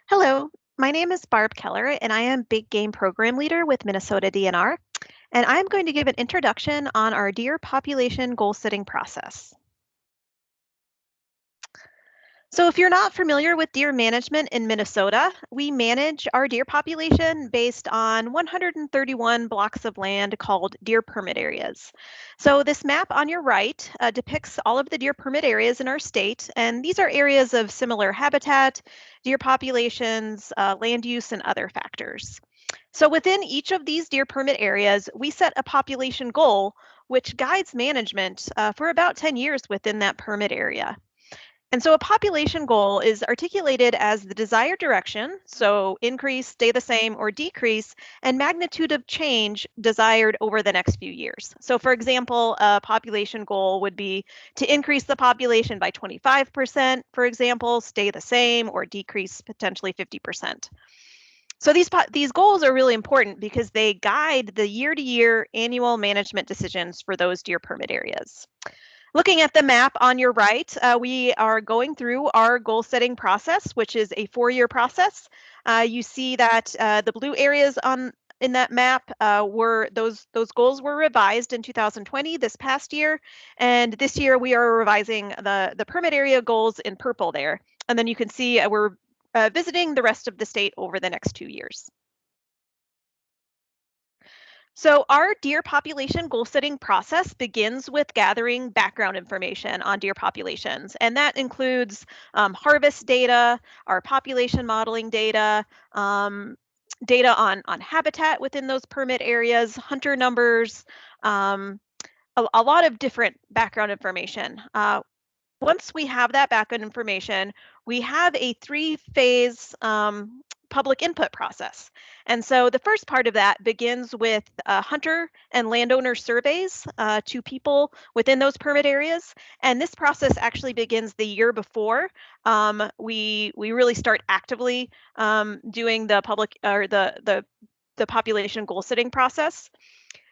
Hello, my name is Barb Keller, and I am Big Game Program Leader with Minnesota DNR, and I'm going to give an introduction on our deer population goal setting process. So if you're not familiar with deer management in Minnesota, we manage our deer population based on 131 blocks of land called deer permit areas. So this map on your right depicts all of the deer permit areas in our state, and these are areas of similar habitat, deer populations, land use, and other factors. So within each of these deer permit areas, we set a population goal, which guides management for about 10 years within that permit area. And so a population goal is articulated as the desired direction, so increase, stay the same, or decrease, and magnitude of change desired over the next few years. So for example, a population goal would be to increase the population by 25%, for example, stay the same, or decrease potentially 50%. So these goals are really important because they guide the year-to-year annual management decisions for those deer permit areas. Looking at the map on your right, we are going through our goal setting process, which is a 4-year process. You see that the blue areas in that map were those goals were revised in 2020, this past year, and this year we are revising the permit area goals in purple there. And then you can see we're visiting the rest of the state over the next 2 years. So our deer population goal setting process begins with gathering background information on deer populations, and that includes harvest data, our population modeling data, data on habitat within those permit areas, hunter numbers, um, a lot of different background information. Once we have that background information, we have a 3-phase public input process. And so the first part of that begins with hunter and landowner surveys to people within those permit areas. And this process actually begins the year before we really start actively doing the public or the population goal setting process.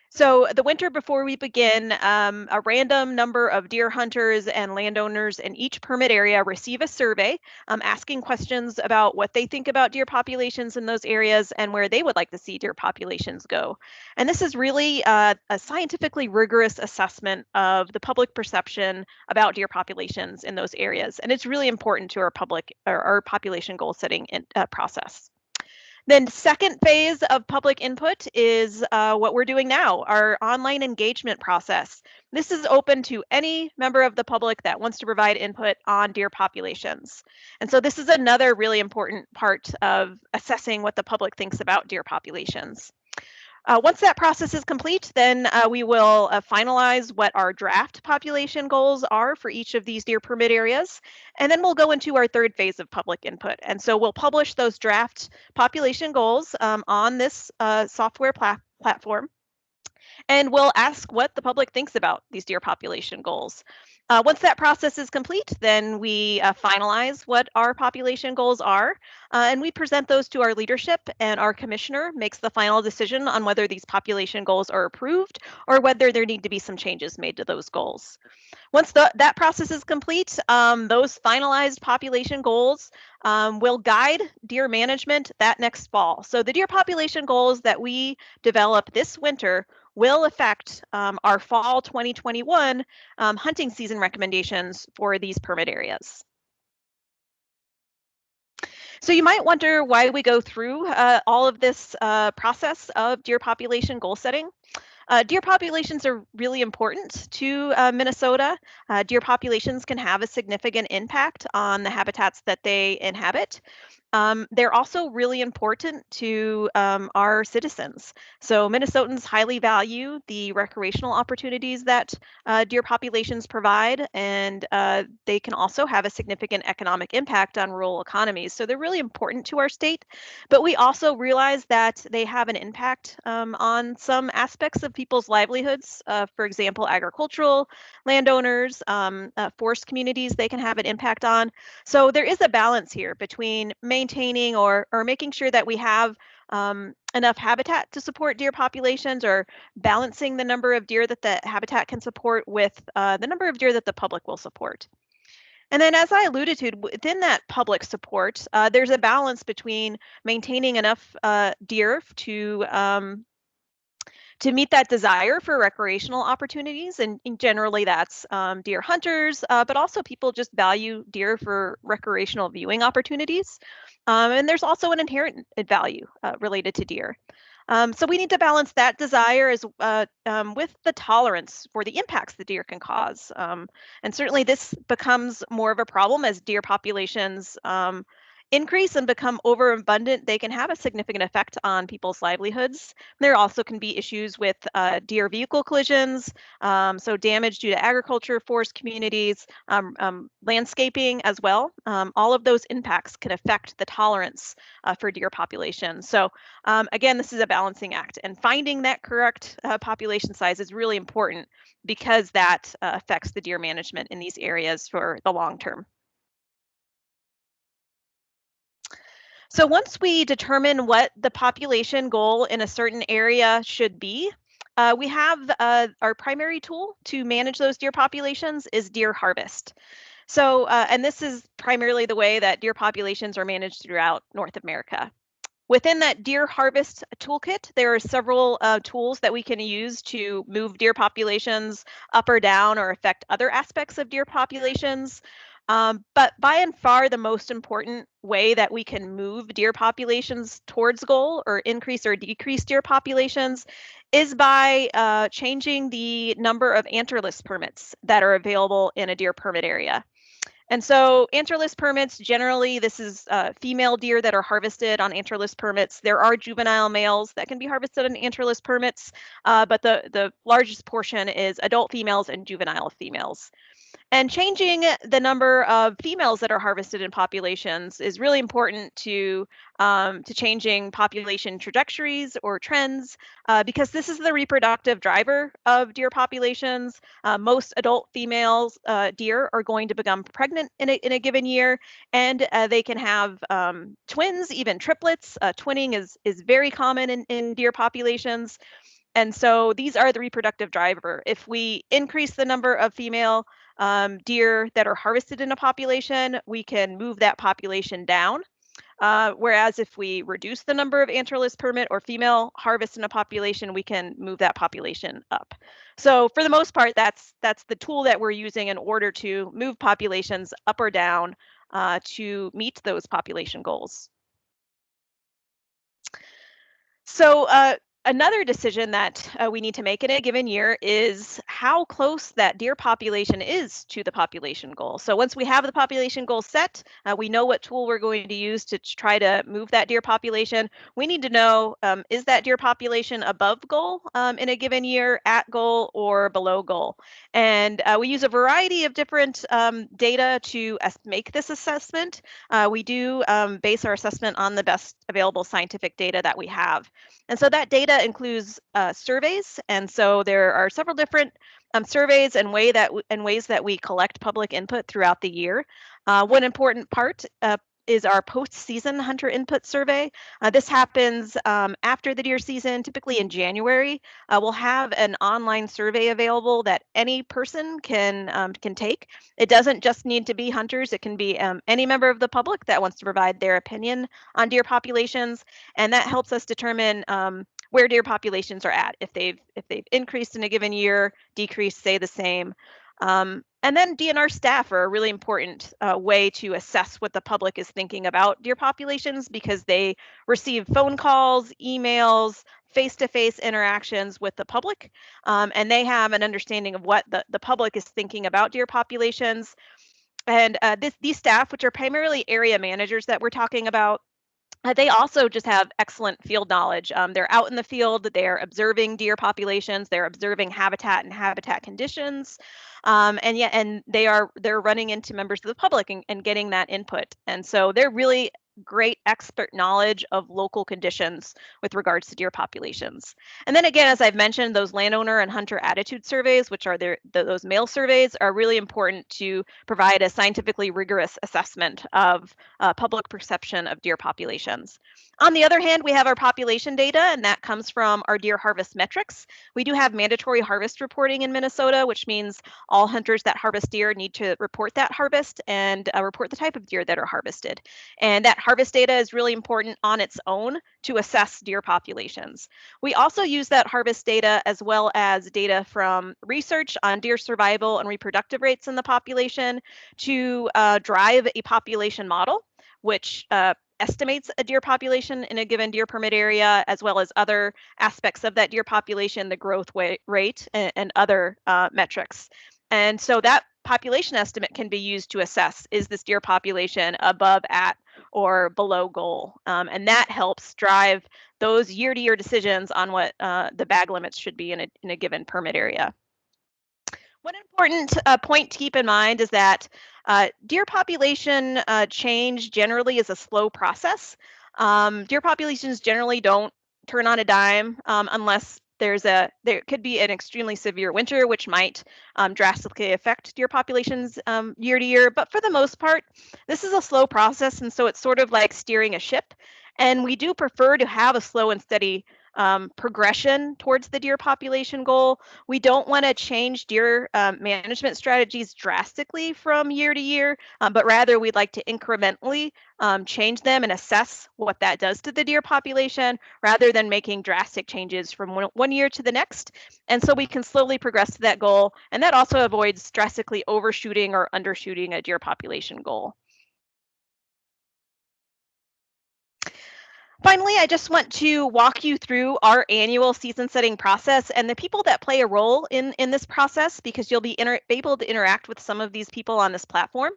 So the winter before we begin, a random number of deer hunters and landowners in each permit area receive a survey asking questions about what they think about deer populations in those areas and where they would like to see deer populations go. And this is really a scientifically rigorous assessment of the public perception about deer populations in those areas. And it's really important to our public or our population goal setting process. Then second phase of public input is what we're doing now, our online engagement process. This is open to any member of the public that wants to provide input on deer populations. And so this is another really important part of assessing what the public thinks about deer populations. Once that process is complete, then we will finalize what our draft population goals are for each of these deer permit areas. And then we'll go into our third phase of public input. And so we'll publish those draft population goals on this software platform. And we'll ask what the public thinks about these deer population goals. Once that process is complete, then we finalize what our population goals are, and we present those to our leadership, and our commissioner makes the final decision on whether these population goals are approved or whether there need to be some changes made to those goals. Once that process is complete, those finalized population goals will guide deer management that next fall. So the deer population goals that we develop this winter will affect our fall 2021 hunting season recommendations for these permit areas. So you might wonder why we go through all of this process of deer population goal setting. Deer populations are really important to Minnesota. Deer populations can have a significant impact on the habitats that they inhabit. They're also really important to our citizens. So Minnesotans highly value the recreational opportunities that deer populations provide, and they can also have a significant economic impact on rural economies. So they're really important to our state, but we also realize that they have an impact on some aspects of people's livelihoods. For example, agricultural landowners, forest communities, they can have an impact on. So there is a balance here between maintaining or making sure that we have enough habitat to support deer populations, or balancing the number of deer that the habitat can support with the number of deer that the public will support. And then, as I alluded to, within that public support, there's a balance between maintaining enough deer to meet that desire for recreational opportunities. And generally, that's deer hunters, but also people just value deer for recreational viewing opportunities. And there's also an inherent value related to deer. So we need to balance that desire with the tolerance for the impacts the deer can cause. And certainly this becomes more of a problem as deer populations increase and become overabundant. They can have a significant effect on people's livelihoods. There also can be issues with deer vehicle collisions, so damage due to agriculture, forest communities, landscaping as well. All of those impacts can affect the tolerance for deer populations. So again, this is a balancing act, and finding that correct population size is really important because that affects the deer management in these areas for the long term. So once we determine what the population goal in a certain area should be, we have our primary tool to manage those deer populations is deer harvest. So, and this is primarily the way that deer populations are managed throughout North America. Within that deer harvest toolkit, there are several tools that we can use to move deer populations up or down or affect other aspects of deer populations. But by and far, the most important way that we can move deer populations towards goal or increase or decrease deer populations is by changing the number of antlerless permits that are available in a deer permit area. And so antlerless permits, generally, this is female deer that are harvested on antlerless permits. There are juvenile males that can be harvested on antlerless permits, but the largest portion is adult females and juvenile females. And changing the number of females that are harvested in populations is really important to changing population trajectories or trends, because this is the reproductive driver of deer populations. Most adult females deer are going to become pregnant in a given year, and they can have twins, even triplets. Twinning is very common in deer populations. And so these are the reproductive driver. If we increase the number of female deer that are harvested in a population, we can move that population down. Whereas if we reduce the number of antlerless permit or female harvest in a population, we can move that population up. So for the most part, that's the tool that we're using in order to move populations up or down to meet those population goals. So another decision that we need to make in a given year is how close that deer population is to the population goal. So once we have the population goal set, we know what tool we're going to use to try to move that deer population. We need to know, is that deer population above goal in a given year, at goal, or below goal? And we use a variety of different data to make this assessment. We do base our assessment on the best available scientific data that we have. And so that data includes surveys. And so there are several different surveys and ways that we collect public input throughout the year. One important part is our post-season hunter input survey. This happens after the deer season, typically in January. We'll have an online survey available that any person can take. It doesn't just need to be hunters. It can be any member of the public that wants to provide their opinion on deer populations, and that helps us determine where deer populations are at, if they've increased in a given year, decreased, stay the same. And then DNR staff are a really important way to assess what the public is thinking about deer populations, because they receive phone calls, emails, face-to-face interactions with the public, and they have an understanding of what the public is thinking about deer populations. And these staff, which are primarily area managers that we're talking about, they also just have excellent field knowledge. They're out in the field, they're observing deer populations, they're observing habitat and habitat conditions, and they're running into members of the public and getting that input. And so they're really great expert knowledge of local conditions with regards to deer populations. And then again, as I've mentioned, those landowner and hunter attitude surveys, which are those male surveys, are really important to provide a scientifically rigorous assessment of public perception of deer populations. On the other hand, we have our population data, and that comes from our deer harvest metrics. We do have mandatory harvest reporting in Minnesota, which means all hunters that harvest deer need to report that harvest and report the type of deer that are harvested. And that harvest data is really important on its own to assess deer populations. We also use that harvest data as well as data from research on deer survival and reproductive rates in the population to drive a population model, which estimates a deer population in a given deer permit area, as well as other aspects of that deer population, the growth rate, and other metrics. And so that population estimate can be used to assess, is this deer population above, at, or below goal? And that helps drive those year-to-year decisions on what the bag limits should be in a given permit area. One important point to keep in mind is that deer population change generally is a slow process. Deer populations generally don't turn on a dime unless there could be an extremely severe winter, which might drastically affect deer populations year to year. But for the most part, this is a slow process, and so it's sort of like steering a ship. And we do prefer to have a slow and steady progression towards the deer population goal. We don't want to change deer management strategies drastically from year to year, but rather we'd like to incrementally change them and assess what that does to the deer population rather than making drastic changes from one year to the next. And so we can slowly progress to that goal. And that also avoids drastically overshooting or undershooting a deer population goal. Finally, I just want to walk you through our annual season setting process and the people that play a role in this process, because you'll be able to interact with some of these people on this platform.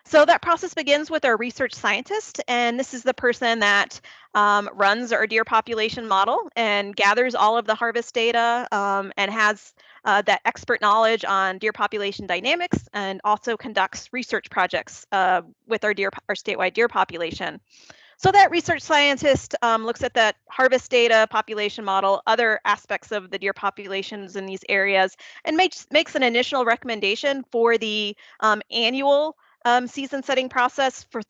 So that process begins with our research scientist, and this is the person that runs our deer population model and gathers all of the harvest data and has that expert knowledge on deer population dynamics, and also conducts research projects with our statewide deer population. So that research scientist looks at that harvest data, population model, other aspects of the deer populations in these areas, and makes an initial recommendation for the annual season setting process for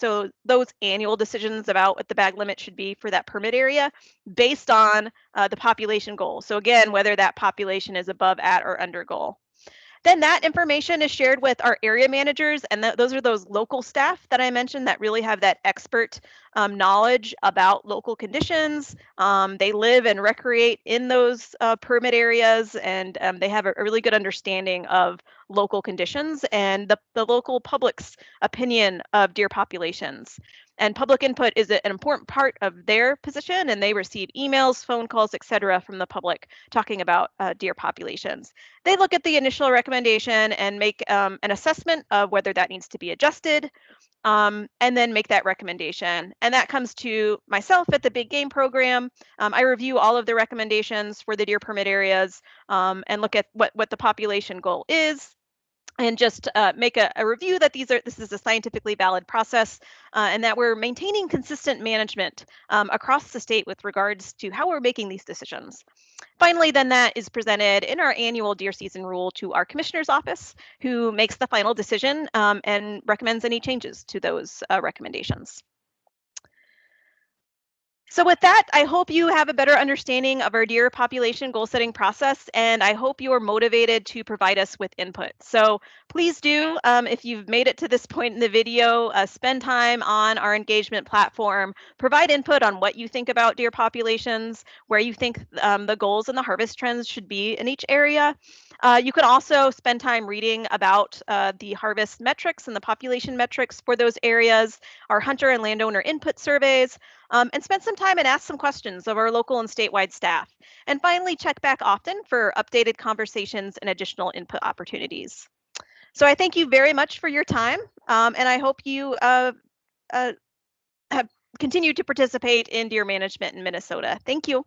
those annual decisions about what the bag limit should be for that permit area based on the population goal. So again, whether that population is above, at, or under goal. Then that information is shared with our area managers, and those are those local staff that I mentioned that really have that expert knowledge about local conditions. They live and recreate in those permit areas, and they have a really good understanding of local conditions and the local public's opinion of deer populations. And public input is an important part of their position, and they receive emails, phone calls, etc. from the public talking about deer populations. They look at the initial recommendation and make an assessment of whether that needs to be adjusted, and then make that recommendation. And that comes to myself at the Big Game Program. I review all of the recommendations for the deer permit areas and look at what the population goal is, and just make a review that this is a scientifically valid process and that we're maintaining consistent management across the state with regards to how we're making these decisions. Finally, then that is presented in our annual deer season rule to our commissioner's office, who makes the final decision and recommends any changes to those recommendations. So with that, I hope you have a better understanding of our deer population goal setting process, and I hope you are motivated to provide us with input. So please do, if you've made it to this point in the video, spend time on our engagement platform, provide input on what you think about deer populations, where you think the goals and the harvest trends should be in each area. You can also spend time reading about the harvest metrics and the population metrics for those areas, our hunter and landowner input surveys, and spend some time and ask some questions of our local and statewide staff. And finally, check back often for updated conversations and additional input opportunities. So I thank you very much for your time, and I hope you have continued to participate in deer management in Minnesota. Thank you.